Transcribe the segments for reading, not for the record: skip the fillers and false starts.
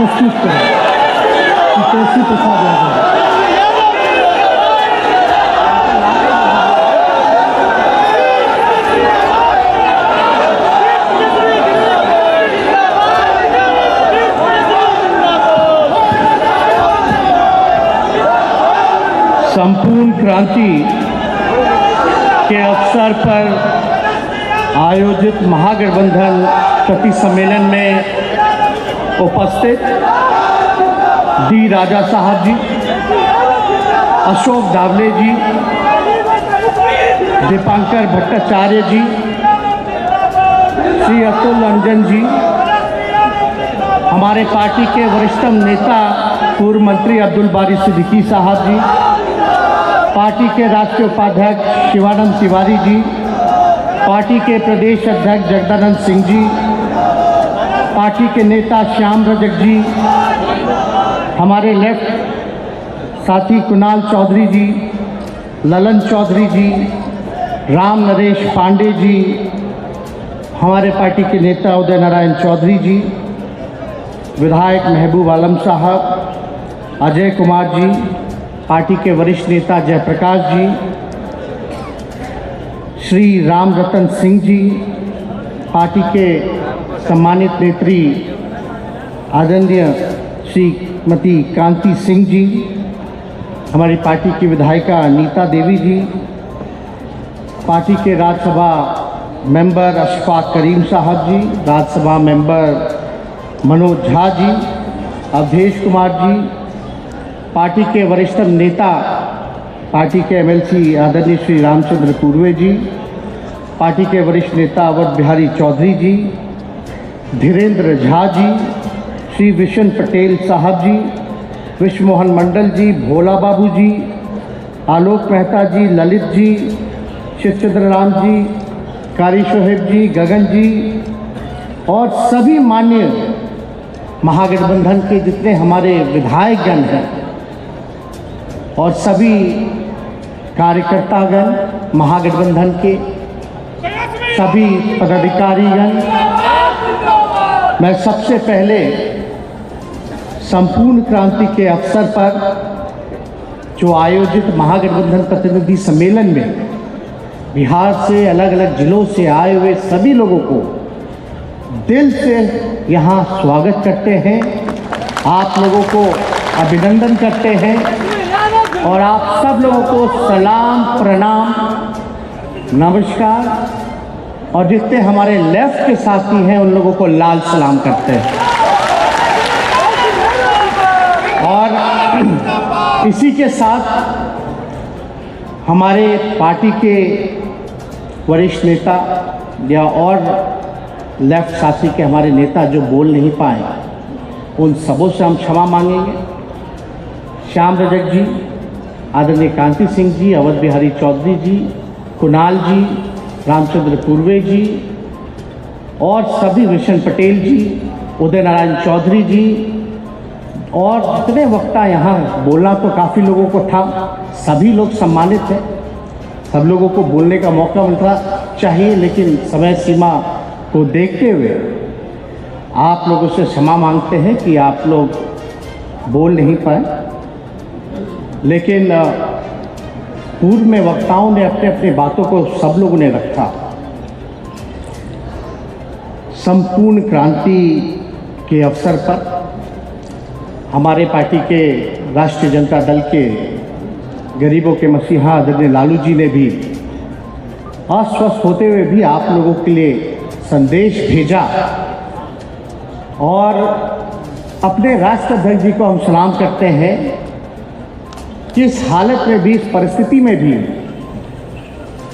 प्रस्तुत करें कि कैसी प्रसाद यादव। संपूर्ण क्रांति के अवसर पर आयोजित महागठबंधन शक्ति सम्मेलन में उपस्थित डी राजा साहब जी, अशोक दावले जी, दीपांकर भट्टाचार्य जी, श्री अतुल रंजन जी, हमारे पार्टी के वरिष्ठतम नेता पूर्व मंत्री अब्दुल बारी सिद्दीकी साहब जी, पार्टी के राष्ट्रीय उपाध्यक्ष शिवानंद तिवारी जी, पार्टी के प्रदेश अध्यक्ष जगदानंद सिंह जी, पार्टी के नेता श्याम रजक जी, हमारे लेफ्ट साथी कुणाल चौधरी जी, ललन चौधरी जी, राम नरेश पांडे जी, हमारे पार्टी के नेता उदय नारायण चौधरी जी, विधायक महबूब आलम साहब, अजय कुमार जी, पार्टी के वरिष्ठ नेता जयप्रकाश जी, श्री राम रतन सिंह जी, पार्टी के सम्मानित नेत्री आदरणीय श्रीमती कांति सिंह जी, हमारी पार्टी की विधायिका नीता देवी जी, पार्टी के राज्यसभा मेंबर अशफाक करीम साहब जी, राज्यसभा मेंबर मनोज झा जी, अवधेश कुमार जी, पार्टी के वरिष्ठतम नेता पार्टी के एमएलसी आदरणीय श्री रामचंद्र पूर्वे जी, पार्टी के वरिष्ठ नेता अवध बिहारी चौधरी जी, धीरेन्द्र झा जी, श्री विशन पटेल साहब जी, विश्व मोहन मंडल जी, भोला बाबू जी, आलोक मेहता जी, ललित जी, शिवचंद्र राम जी, कारी शोहेब जी, गगन जी और सभी मान्य महागठबंधन के जितने हमारे विधायकगण हैं और सभी कार्यकर्तागण महागठबंधन के सभी पदाधिकारीगण, मैं सबसे पहले संपूर्ण क्रांति के अवसर पर जो आयोजित महागठबंधन प्रतिनिधि सम्मेलन में बिहार से अलग अलग जिलों से आए हुए सभी लोगों को दिल से यहाँ स्वागत करते हैं, आप लोगों को अभिनंदन करते हैं और आप सब लोगों को सलाम, प्रणाम, नमस्कार और जितने हमारे लेफ्ट के साथी हैं उन लोगों को लाल सलाम करते हैं। और इसी के साथ हमारे पार्टी के वरिष्ठ नेता या और लेफ्ट साथी के हमारे नेता जो बोल नहीं पाए उन सबों से हम क्षमा मांगेंगे। श्याम रजक जी, आदरणीय कांति सिंह जी, अवध बिहारी चौधरी जी, कुणाल जी, रामचंद्र पूर्वे जी और सभी विशन पटेल जी, उदय नारायण चौधरी जी और जितने वक्ता यहाँ, बोलना तो काफ़ी लोगों को था, सभी लोग सम्मानित हैं, सब लोगों को बोलने का मौका मिलता चाहिए, लेकिन समय सीमा को देखते हुए आप लोगों से क्षमा मांगते हैं कि आप लोग बोल नहीं पाए। लेकिन पूर्व में वक्ताओं ने अपने अपनी बातों को सब लोगों ने रखा। संपूर्ण क्रांति के अवसर पर हमारे पार्टी के राष्ट्रीय जनता दल के गरीबों के मसीहा आदरणीय लालू जी ने भी अस्वस्थ होते हुए भी आप लोगों के लिए संदेश भेजा और अपने राष्ट्राध्यक्ष जी को हम सलाम करते हैं कि इस हालत में भी, इस परिस्थिति में भी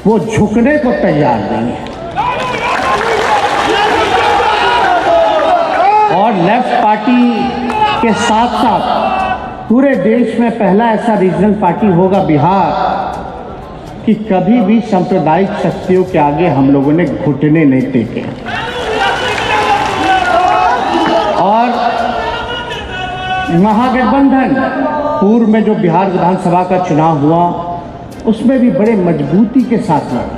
वो झुकने को तैयार नहीं है। और लेफ्ट पार्टी के साथ साथ पूरे देश में पहला ऐसा रीजनल पार्टी होगा बिहार कि कभी भी सांप्रदायिक शक्तियों के आगे हम लोगों ने घुटने नहीं टेके। और महागठबंधन पूर्व में जो बिहार विधानसभा का चुनाव हुआ उसमें भी बड़े मजबूती के साथ लड़ा।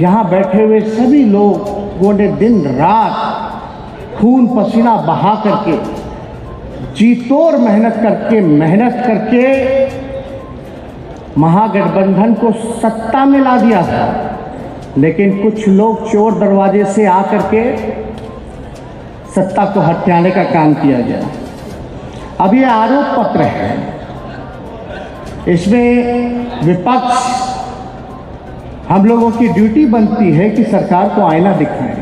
यहाँ बैठे हुए सभी लोगों ने दिन रात खून पसीना बहा करके, जी तोड़ मेहनत करके महागठबंधन को सत्ता में ला दिया था। लेकिन कुछ लोग चोर दरवाजे से आकर के सत्ता को हथियाने का काम किया गया। अब ये आरोप पत्र है, इसमें विपक्ष, हम लोगों की ड्यूटी बनती है कि सरकार को आईना दिखाएं,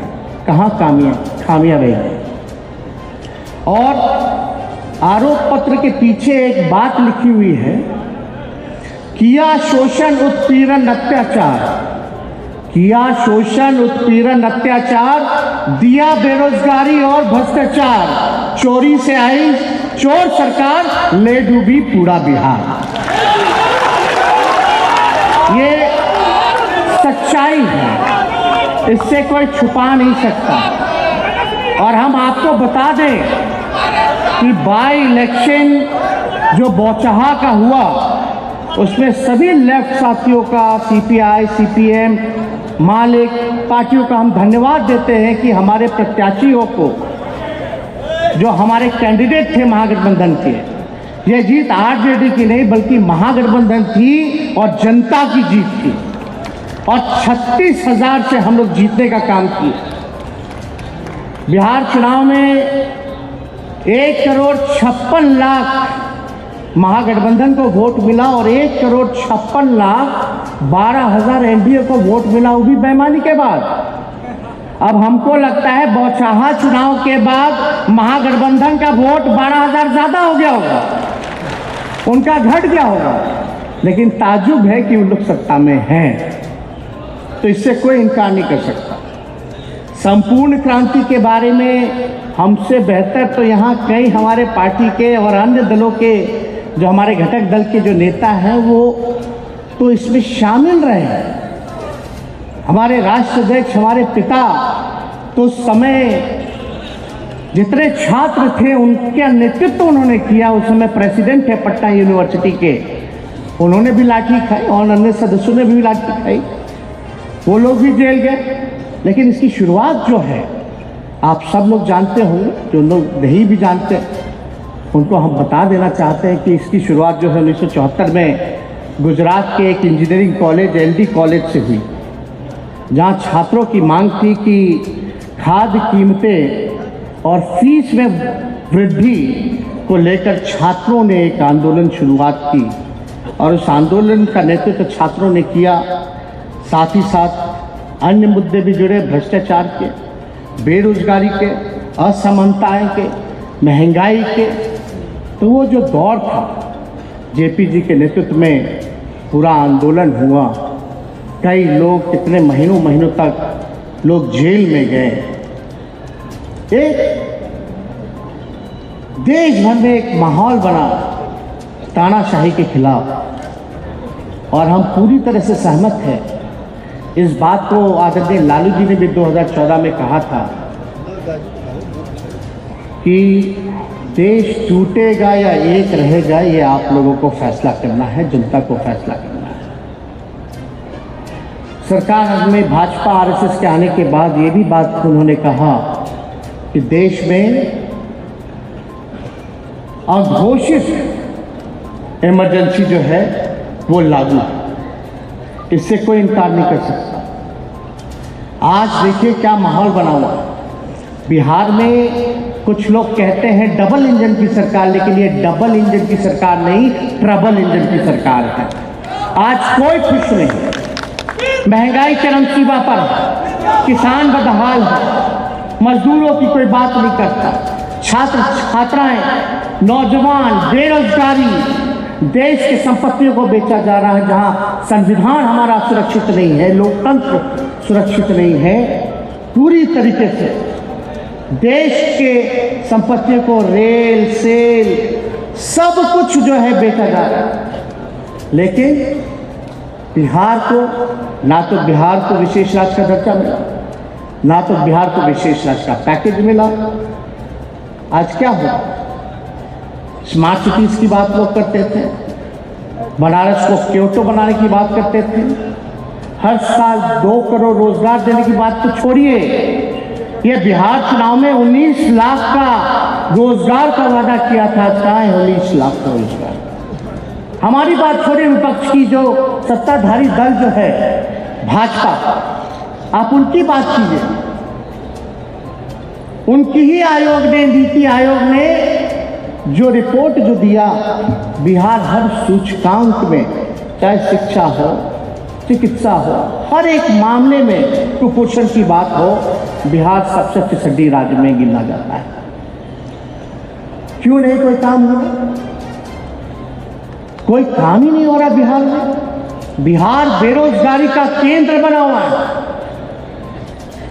कहाँ खामियां रही हैं। और आरोप पत्र के पीछे एक बात लिखी हुई है, किया शोषण उत्पीड़न अत्याचार, दिया बेरोजगारी और भ्रष्टाचार, चोरी से आई चोर सरकार, ले डूबी पूरा बिहार। ये सच्चाई है, इससे कोई छुपा नहीं सकता। और हम आपको बता दें कि बाई इलेक्शन जो बौचहा का हुआ, उसमें सभी लेफ्ट साथियों का, सीपीआई, सीपीएम, मालिक पार्टियों का हम धन्यवाद देते हैं कि हमारे प्रत्याशियों को, जो हमारे कैंडिडेट थे महागठबंधन के, ये जीत आरजेडी की नहीं बल्कि महागठबंधन थी और जनता की जीत थी। और 36,000 से हम लोग जीतने का काम किए। बिहार चुनाव में 1,56,00,000 महागठबंधन को वोट मिला और 1,56,12,000 एनडीए को वोट मिला, वो भी बेईमानी के बाद। अब हमको लगता है बौछाहा चुनाव के बाद महागठबंधन का वोट 12,000 ज़्यादा हो गया होगा, उनका घट गया होगा। लेकिन ताज्जुब है कि उन लोग सत्ता में हैं, तो इससे कोई इनकार नहीं कर सकता। संपूर्ण क्रांति के बारे में हमसे बेहतर तो यहाँ कई हमारे पार्टी के और अन्य दलों के, जो हमारे घटक दल के जो नेता हैं, वो तो इसमें शामिल रहे हैं। हमारे राष्ट्राध्यक्ष, हमारे पिता तो उस समय जितने छात्र थे उनके नेतृत्व उन्होंने किया। उस समय प्रेसिडेंट है पटना यूनिवर्सिटी के, उन्होंने भी लाठी खाई और अन्य सदस्यों ने भी लाठी खाई, वो लोग भी जेल गए। लेकिन इसकी शुरुआत जो है, आप सब लोग जानते होंगे, जो लोग नहीं भी जानते उनको हम बता देना चाहते हैं कि इसकी शुरुआत जो है 1974 में गुजरात के एक इंजीनियरिंग कॉलेज, एलडी कॉलेज से हुई, जहाँ छात्रों की मांग थी कि खाद्य कीमतें और फीस में वृद्धि को लेकर छात्रों ने एक आंदोलन शुरुआत की। और उस आंदोलन का नेतृत्व छात्रों ने किया। साथ ही साथ अन्य मुद्दे भी जुड़े, भ्रष्टाचार के, बेरोजगारी के, असमानताएं के, महंगाई के। तो वो जो दौर था, जेपी जी के नेतृत्व में पूरा आंदोलन हुआ। कई लोग कितने महीनों तक लोग जेल में गए। एक देश भर में एक माहौल बना तानाशाही के खिलाफ। और हम पूरी तरह से सहमत हैं। इस बात को आदरणीय लालू जी ने भी 2014 में कहा था कि देश टूटेगा या एक रहेगा, ये आप लोगों को फैसला करना है, जनता को फैसला करना है। सरकार में भाजपा आरएसएस के आने के बाद ये भी बात उन्होंने कहा कि देश में अघोषित इमरजेंसी जो है वो लागू है, इससे कोई इनकार नहीं कर सकता। आज देखिए क्या माहौल बना हुआ है बिहार में। कुछ लोग कहते हैं डबल इंजन की सरकार, लेकिन ये डबल इंजन की सरकार नहीं, ट्रबल इंजन की सरकार है। आज कोई खुश नहीं, महंगाई चरम सीमा पर है, किसान बदहाल है, मजदूरों की कोई बात नहीं करता, छात्र छात्राएं, नौजवान, बेरोजगारी, देश की संपत्तियों को बेचा जा रहा है। जहां संविधान हमारा सुरक्षित नहीं है, लोकतंत्र सुरक्षित नहीं है, पूरी तरीके से देश के संपत्तियों को, रेल, सेल, सब कुछ जो है बेचा जा रहा है। लेकिन बिहार को ना तो बिहार को विशेष राज्य का दर्जा मिला, ना तो बिहार को विशेष राज्य का पैकेज मिला। आज क्या हुआ? स्मार्ट सिटीज़ की बात लोग करते थे, बनारस को क्योटो बनाने की बात करते थे, हर साल 2 करोड़ रोजगार देने की बात तो छोड़िए, ये बिहार चुनाव में 19 लाख का रोजगार का वादा किया था, कहाँ है 19 लाख का रोजगार। हमारी बात छोड़े, विपक्ष की जो सत्ताधारी दल जो है भाजपा, आप उनकी बात कीजिए। उनकी ही आयोग ने, नीति आयोग ने जो रिपोर्ट जो दिया, बिहार हर सूचकांक में, चाहे शिक्षा हो, चिकित्सा हो, हर एक मामले में कुपोषण की बात हो, बिहार सबसे पिछड़ी राज्य में गिना जाता है। क्यों नहीं कोई काम हुआ? कोई काम ही नहीं हो रहा बिहार में। बिहार बेरोजगारी का केंद्र बना हुआ है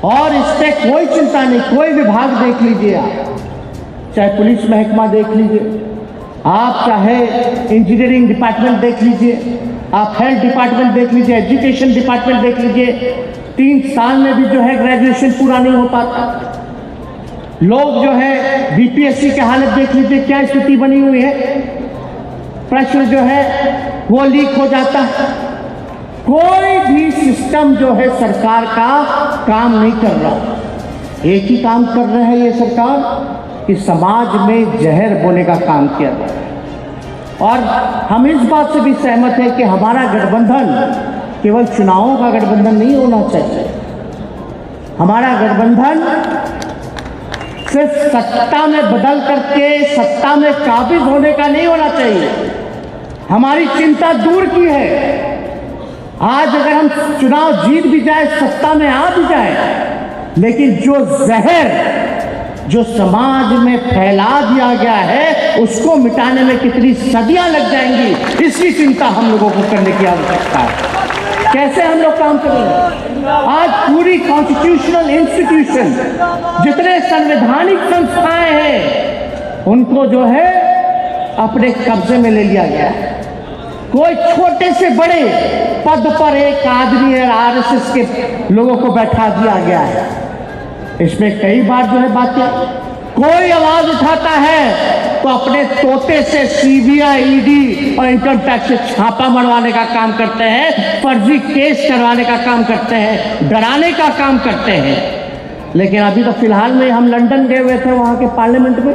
और इस पे कोई चिंता नहीं। कोई विभाग देख लीजिए आप, चाहे पुलिस महकमा देख लीजिए आप, चाहे इंजीनियरिंग डिपार्टमेंट देख लीजिए आप, हेल्थ डिपार्टमेंट देख लीजिए, एजुकेशन डिपार्टमेंट देख लीजिए, 3 साल में भी जो है ग्रेजुएशन पूरा नहीं हो पाता। लोग जो है बीपीएससी की हालत देख लीजिए, क्या स्थिति बनी हुई है। प्रश्न जो है वो लीक हो जाता है। कोई भी सिस्टम जो है सरकार का काम नहीं कर रहा। एक ही काम कर रहे हैं ये सरकार कि समाज में जहर बोने का काम किया जाए। और हम इस बात से भी सहमत हैं कि हमारा गठबंधन केवल चुनावों का गठबंधन नहीं होना चाहिए। हमारा गठबंधन सिर्फ सत्ता में बदल करके सत्ता में काबिज होने का नहीं होना चाहिए। हमारी चिंता दूर की है। आज अगर हम चुनाव जीत भी जाए, सत्ता में आ भी जाए, लेकिन जो जहर जो समाज में फैला दिया गया है उसको मिटाने में कितनी सदियां लग जाएंगी, इसकी चिंता हम लोगों को करने की आवश्यकता है। कैसे हम लोग काम करेंगे? आज पूरी कॉन्स्टिट्यूशनल इंस्टीट्यूशन, जितने संवैधानिक संस्थाएं हैं, उनको जो है अपने कब्जे में ले लिया गया है। कोई छोटे से बड़े पद पर एक आदमी है, आरएसएस के लोगों को बैठा दिया गया है। इसमें कई बार जो है बातें, कोई आवाज उठाता है तो अपने तोते से सीबीआई, ईडी और इनकम टैक्स से छापा मरवाने का काम करते हैं, फर्जी केस करवाने का काम करते हैं, डराने का काम करते हैं। लेकिन अभी तो फिलहाल में हम लंदन गए हुए थे, वहां के पार्लियामेंट में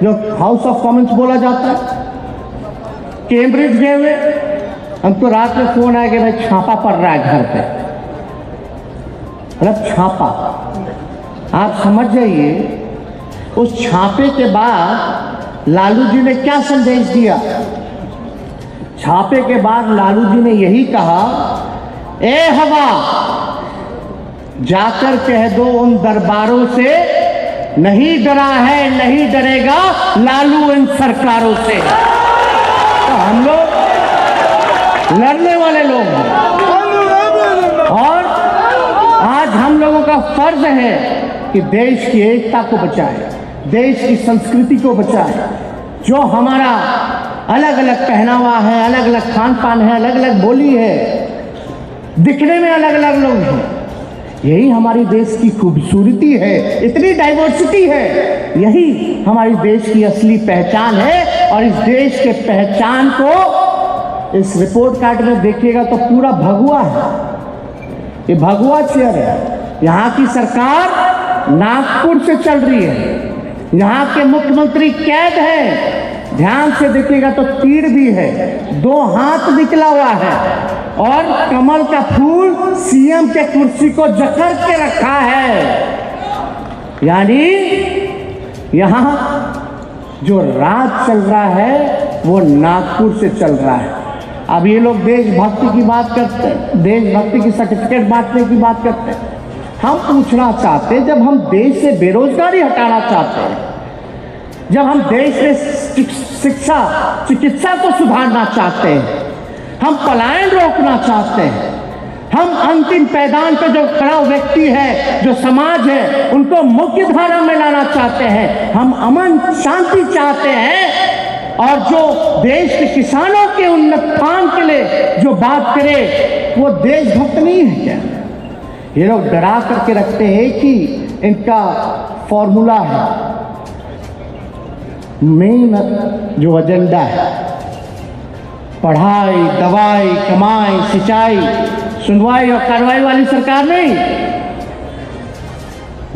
जो हाउस ऑफ कॉमन्स बोला जाता है, कैम्ब्रिज गए हुए, हमको रात में फोन आया कि भाई छापा पड़ रहा है घर पे। मतलब छापा, आप समझ जाइए। उस छापे के बाद लालू जी ने क्या संदेश दिया? छापे के बाद लालू जी ने यही कहा, ए हवा जाकर कह दो उन दरबारों से, नहीं डरा है नहीं डरेगा लालू इन सरकारों से। तो हम लोग लड़ने वाले लोग हैं और आज हम लोगों का फर्ज है कि देश की एकता को बचाए, देश की संस्कृति को बचाए। जो हमारा अलग अलग पहनावा है, अलग अलग खान पान है, अलग अलग बोली है, दिखने में अलग अलग लोग हैं, यही हमारी देश की खूबसूरती है। इतनी डाइवर्सिटी है, यही हमारी देश की असली पहचान है। और इस देश के पहचान को इस रिपोर्ट कार्ड में देखिएगा तो पूरा भगवा है। ये भगवा चेयर है। यहाँ की सरकार नागपुर से चल रही है, यहाँ के मुख्यमंत्री कैद है, ध्यान से देखिएगा तो तीर भी है, 2 हाथ निकला हुआ है और कमल का फूल सीएम के कुर्सी को जकड़ के रखा है। यानी यहाँ जो राज चल रहा है वो नागपुर से चल रहा है। अब ये लोग देशभक्ति की बात करते हैं, देशभक्ति की सर्टिफिकेट बांटने की बात करते हैं। हम पूछना चाहते हैं, जब हम देश से बेरोजगारी हटाना चाहते हैं, जब हम देश में शिक्षा चिकित्सा को सुधारना चाहते हैं, हम पलायन रोकना चाहते हैं, हम अंतिम पैदान पर जो खड़ा व्यक्ति है, जो समाज है, उनको मुख्य धारा में लाना चाहते हैं, हम अमन शांति चाहते हैं, और जो देश के किसानों के उत्थान के लिए जो बात करे वो देशभक्त नहीं है क्या? ये लोग डरा करके रखते हैं कि इनका फॉर्मूला है, मेन जो एजेंडा है, पढ़ाई, दवाई, कमाई, सिंचाई, सुनवाई और कार्रवाई वाली सरकार नहीं।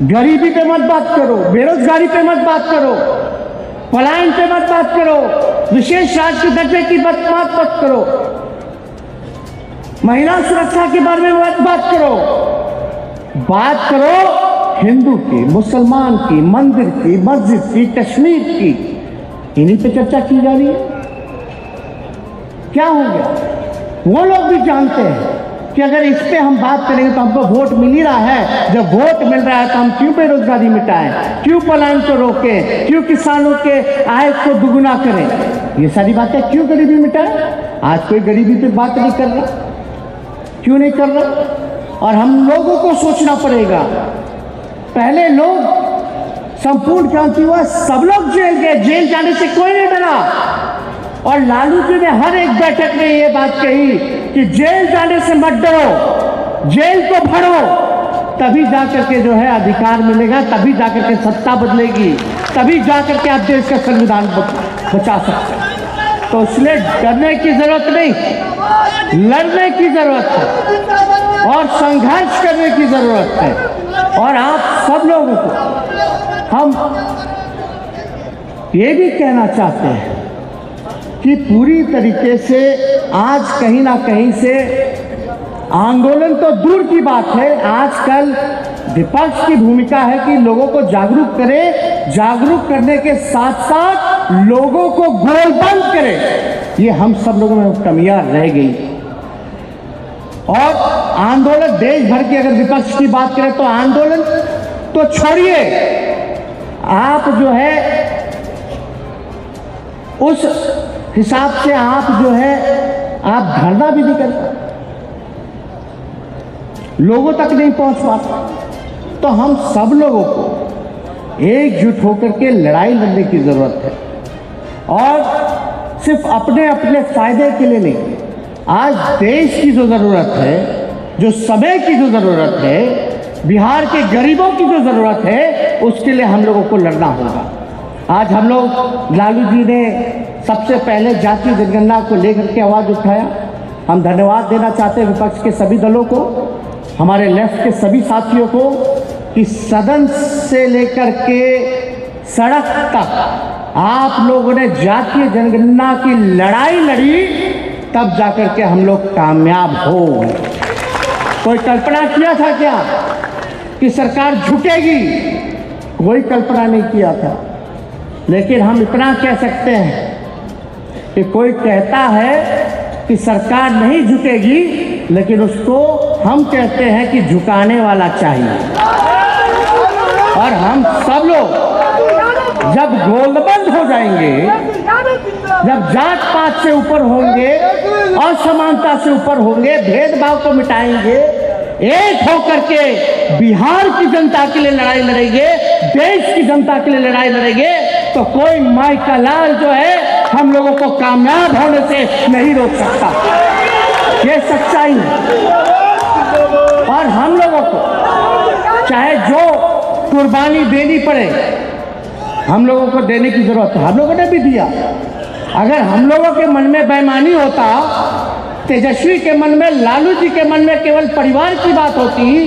गरीबी पे मत बात करो, बेरोजगारी पे मत बात करो, पलायन पे मत बात करो, विशेष राज्य के दर्जे की मत करो, महिला सुरक्षा के बारे में मत बात करो। बात करो हिंदू की, मुसलमान की, मंदिर की, मस्जिद की, कश्मीर की, इन्हीं पे चर्चा की जा रही है। क्या हो गया? वो लोग भी जानते हैं कि अगर इस पे हम बात करेंगे तो हमको वोट मिल ही रहा है। जब वोट मिल रहा है तो हम क्यों बेरोजगारी मिटाएं, क्यों पलायन को रोकें, क्यों किसानों के आय को दुगुना करें? ये सारी बातें क्यों गरीबी मिटाएं? आज कोई गरीबी पे बात नहीं कर रहा, क्यों नहीं कर रहा? और हम लोगों को सोचना पड़ेगा। पहले लोग संपूर्ण क्रांति हुआ, सब लोग जेल गए, जेल जाने से कोई नहीं डरा। और लालू जी ने हर एक बैठक में ये बात कही कि जेल जाने से मत डरो, जेल को भरो, तभी जाकर के जो है अधिकार मिलेगा, तभी जाकर के सत्ता बदलेगी, तभी जाकर के आप देश का संविधान बचा सकते हैं। तो इसलिए डरने की जरूरत नहीं, लड़ने की जरूरत है और संघर्ष करने की जरूरत है। और आप सब लोगों को हम ये भी कहना चाहते हैं कि पूरी तरीके से आज कहीं ना कहीं से आंदोलन तो दूर की बात है, आजकल विपक्ष की भूमिका है कि लोगों को जागरूक करे, जागरूक करने के साथ साथ लोगों को गोलबंद करे। ये हम सब लोगों में कमियां रह गई। और आंदोलन देश भर की अगर विपक्ष की बात करें तो आंदोलन तो छोड़िए, आप जो है उस हिसाब से आप जो है आप धरना भी नहीं करते, लोगों तक नहीं पहुंच पाते। तो हम सब लोगों को एकजुट होकर के लड़ाई लड़ने की जरूरत है और सिर्फ अपने अपने फायदे के लिए नहीं। आज देश की जो जरूरत है, जो समय की जो जरूरत है, बिहार के गरीबों की जो जरूरत है, उसके लिए हम लोगों को लड़ना होगा। आज हम लोग, लालू जी ने सबसे पहले जातीय जनगणना को लेकर के आवाज़ उठाया। हम धन्यवाद देना चाहते हैं विपक्ष के सभी दलों को, हमारे लेफ्ट के सभी साथियों को कि सदन से लेकर के सड़क तक आप लोगों ने जातीय जनगणना की लड़ाई लड़ी, तब जाकर के हम लोग कामयाब हो। कोई कल्पना किया था क्या कि सरकार झुकेगी? कोई कल्पना नहीं किया था। लेकिन हम इतना कह सकते हैं कि कोई कहता है कि सरकार नहीं झुकेगी, लेकिन उसको हम कहते हैं कि झुकाने वाला चाहिए। और हम सब लोग जब गोलबंद हो जाएंगे, जब जात पात से ऊपर होंगे, असमानता से ऊपर होंगे, भेदभाव को मिटाएंगे, एक होकर के बिहार की जनता के लिए लड़ाई लड़ेंगे, देश की जनता के लिए लड़ाई लड़ेंगे, तो कोई माई का लाल जो है हम लोगों को कामयाब होने से नहीं रोक सकता। ये सच्चाई है। और हम लोगों को चाहे जो कुर्बानी देनी पड़े, हम लोगों को देने की जरूरत है। हम लोगों ने भी दिया। अगर हम लोगों के मन में बेईमानी होता, तेजस्वी के मन में, लालू जी के मन में केवल परिवार की बात होती,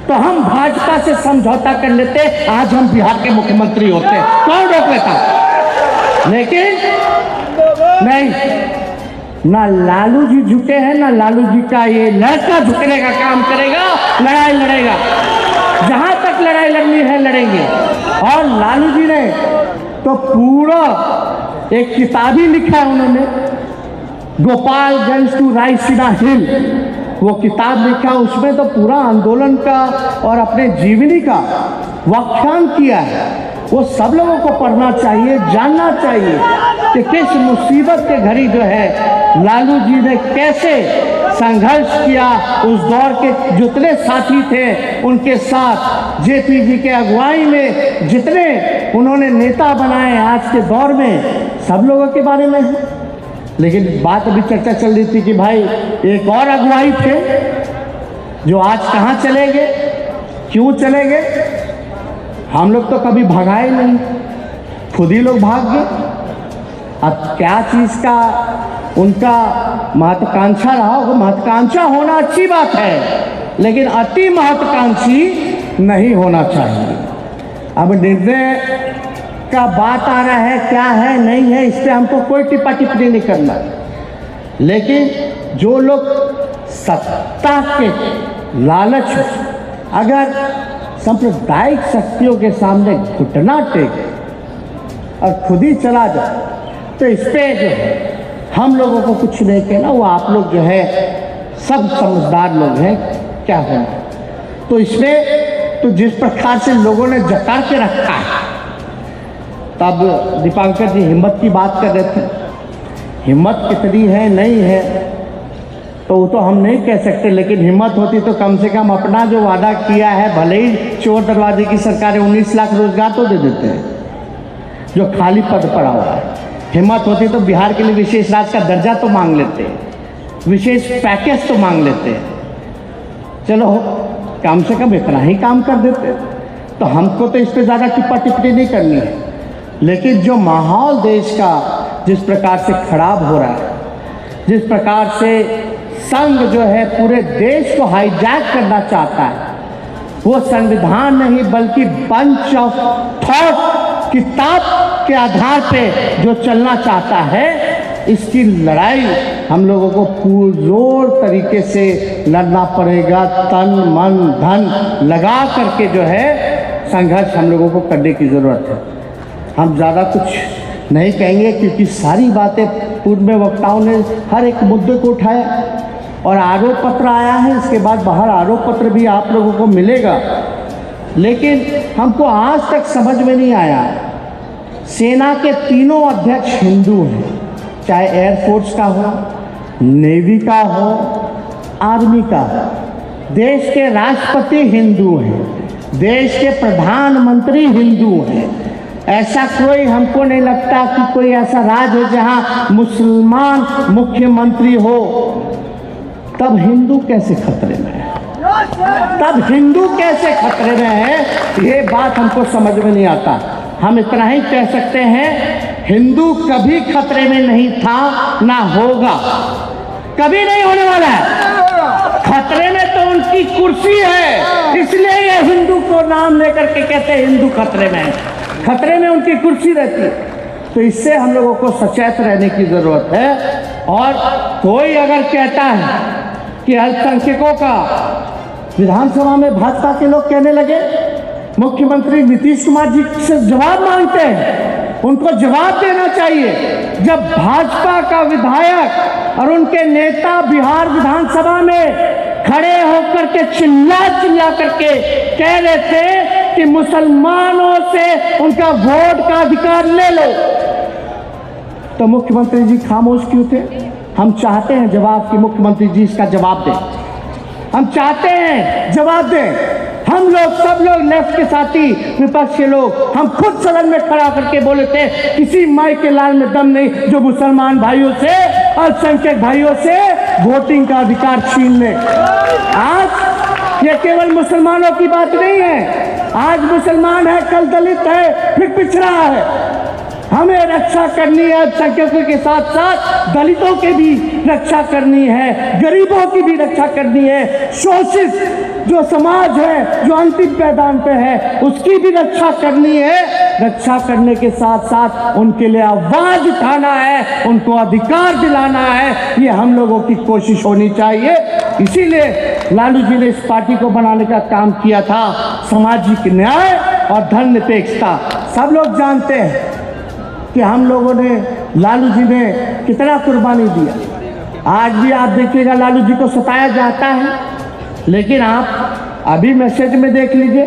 तो हम भाजपा से समझौता कर लेते, आज हम बिहार के मुख्यमंत्री होते। कौन रोक लेता? लेकिन नहीं, ना लालू जी झुके हैं, ना लालू जी का ये लड़का झुकने का काम करेगा, लड़ाई लड़ेगा। जहां तक लड़ाई लड़नी है लड़ेंगे। और लालू जी ने तो पूरा एक किताब ही लिखा है उन्होंने, गोपालगंज टू रायसीना हिल, वो किताब लिखा, उसमें तो पूरा आंदोलन का और अपने जीवनी का व्याख्यान किया है। वो सब लोगों को पढ़ना चाहिए, जानना चाहिए कि किस मुसीबत के घड़ी जो है लालू जी ने कैसे संघर्ष किया। उस दौर के जितने साथी थे उनके साथ, जेपी जी के अगुवाई में जितने उन्होंने नेता बनाए आज के दौर में, सब लोगों के बारे में है। लेकिन बात अभी चर्चा चल रही थी कि भाई एक और अगुवाई थे जो आज कहाँ चले गए, क्यों चले गए? हम लोग तो कभी भगाए नहीं, खुद ही लोग भाग गए। अब क्या चीज़ का उनका महत्वाकांक्षा रहा होगा? महत्वाकांक्षा होना अच्छी बात है, लेकिन अति महत्वाकांक्षी नहीं होना चाहिए। अब निर्णय का बात आ रहा है, क्या है नहीं है, इस पर हमको कोई टिप्पा टिप्पणी नहीं करना, लेकिन जो लोग सत्ता के लालच में अगर सांप्रदायिक शक्तियों के सामने घुटना टेक और खुद ही चला जाए, तो इस पे जो है हम लोगों को कुछ नहीं कहना, वो आप लोग जो है सब समझदार लोग हैं, क्या होना। तो इसमें तो जिस प्रकार से लोगों ने जता के रखा है, तब दीपांकर जी हिम्मत की बात कर रहे थे, हिम्मत कितनी है नहीं है तो वो तो हम नहीं कह सकते, लेकिन हिम्मत होती तो कम से कम अपना जो वादा किया है, भले ही चोर दरवाजे की सरकार 19 लाख रोजगार तो दे देते हैं जो खाली पद पड़ा हुआ है। हिम्मत होती तो बिहार के लिए विशेष राज्य का दर्जा तो मांग लेते, विशेष पैकेज तो मांग लेते, चलो कम से कम इतना ही काम कर देते। तो हमको तो इस पर ज़्यादा टिप्पा टिप्पणी नहीं करनी है, लेकिन जो माहौल देश का जिस प्रकार से खराब हो रहा है, जिस प्रकार से संघ जो है पूरे देश को हाईजैक करना चाहता है, वो संविधान नहीं बल्कि बंच ऑफ थॉट किताब के आधार पे जो चलना चाहता है, इसकी लड़ाई हम लोगों को पुरजोर तरीके से लड़ना पड़ेगा। तन मन धन लगा करके जो है संघर्ष हम लोगों को करने की ज़रूरत है। हम ज़्यादा कुछ नहीं कहेंगे क्योंकि सारी बातें पूर्व में वक्ताओं ने हर एक मुद्दे को उठाया और आरोप पत्र आया है, इसके बाद बाहर आरोप पत्र भी आप लोगों को मिलेगा। लेकिन हमको आज तक समझ में नहीं आया, सेना के तीनों अध्यक्ष हिंदू हैं, चाहे एयरफोर्स का हो, नेवी का हो, आर्मी का हो, देश के राष्ट्रपति हिंदू हैं, देश के प्रधानमंत्री हिंदू हैं। ऐसा कोई हमको नहीं लगता कि कोई ऐसा राज्य है जहां मुसलमान मुख्यमंत्री हो। तब हिंदू कैसे खतरे में है, तब हिंदू कैसे खतरे में है, ये बात हमको समझ में नहीं आता। हम इतना ही कह सकते हैं, हिंदू कभी खतरे में नहीं था, ना होगा, कभी नहीं होने वाला है। खतरे में तो उनकी कुर्सी है, इसलिए ये हिंदू को नाम लेकर के कहते हैं हिंदू खतरे में है, खतरे में उनकी कुर्सी रहती है। तो इससे हम लोगों को सचेत रहने की जरूरत है। और कोई अगर कहता है कि अल्पसंख्यकों का विधानसभा में भाजपा के लोग कहने लगे, मुख्यमंत्री नीतीश कुमार जी से जवाब मांगते हैं, उनको जवाब देना चाहिए। जब भाजपा का विधायक और उनके नेता बिहार विधानसभा में खड़े होकर के चिल्ला करके कह रहे थे कि मुसलमानों से उनका वोट का अधिकार ले लो, तो मुख्यमंत्री जी खामोश क्यों थे? हम चाहते हैं जवाब कि मुख्यमंत्री जी इसका जवाब दें, हम चाहते हैं जवाब दें। हम लोग सब लोग लेफ्ट के साथी, विपक्ष के लोग, हम खुद सदन में खड़ा करके बोले थे किसी माई के लाल में दम नहीं जो मुसलमान भाइयों से, अल्पसंख्यक भाइयों से वोटिंग का अधिकार छीन ले। आज ये केवल मुसलमानों की बात नहीं है, आज मुसलमान है, कल दलित है, फिर पिछड़ा है। हमें रक्षा करनी है, अल्पसंख्यकों के साथ साथ दलितों के भी रक्षा करनी है, गरीबों की भी रक्षा करनी है, शोषित जो समाज है, जो अंतिम पैदान पे है, उसकी भी रक्षा करनी है। रक्षा करने के साथ साथ उनके लिए आवाज उठाना है, उनको अधिकार दिलाना है, ये हम लोगों की कोशिश होनी चाहिए। इसीलिए लालू जी ने इस पार्टी को बनाने का काम किया था, सामाजिक न्याय और धर्मनिरपेक्षता। सब लोग जानते हैं कि हम लोगों ने, लालू जी ने कितना कुर्बानी दिया। आज भी आप देखिएगा लालू जी को सताया जाता है, लेकिन आप अभी मैसेज में देख लीजिए,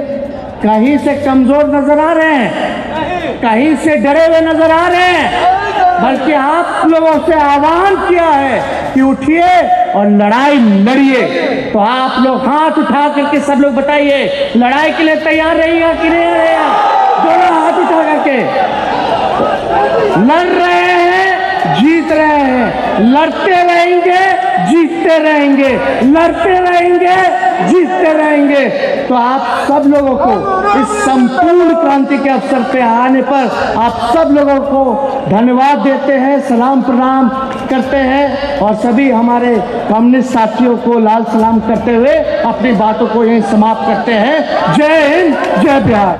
कहीं से कमजोर नजर आ रहे हैं, कहीं से डरे हुए नजर आ रहे हैं। बल्कि आप लोगों से आह्वान किया है कि उठिए और लड़ाई लड़िए। तो आप लोग हाथ उठा करके सब लोग बताइए, लड़ाई के लिए तैयार रहिएगा कि नहीं रहेगा? दोनों हाथ उठा करके लड़ रहे हैं, जीत रहे हैं, लड़ते रहेंगे, जीतते रहेंगे, लड़ते रहेंगे, जीतते रहेंगे। तो आप सब लोगों को इस संपूर्ण क्रांति के अवसर पे आने पर आप सब लोगों को धन्यवाद देते हैं, सलाम प्रणाम करते हैं और सभी हमारे कम्युनिस्ट साथियों को लाल सलाम करते हुए अपनी बातों को यहीं समाप्त करते हैं। जय हिंद, जय बिहार।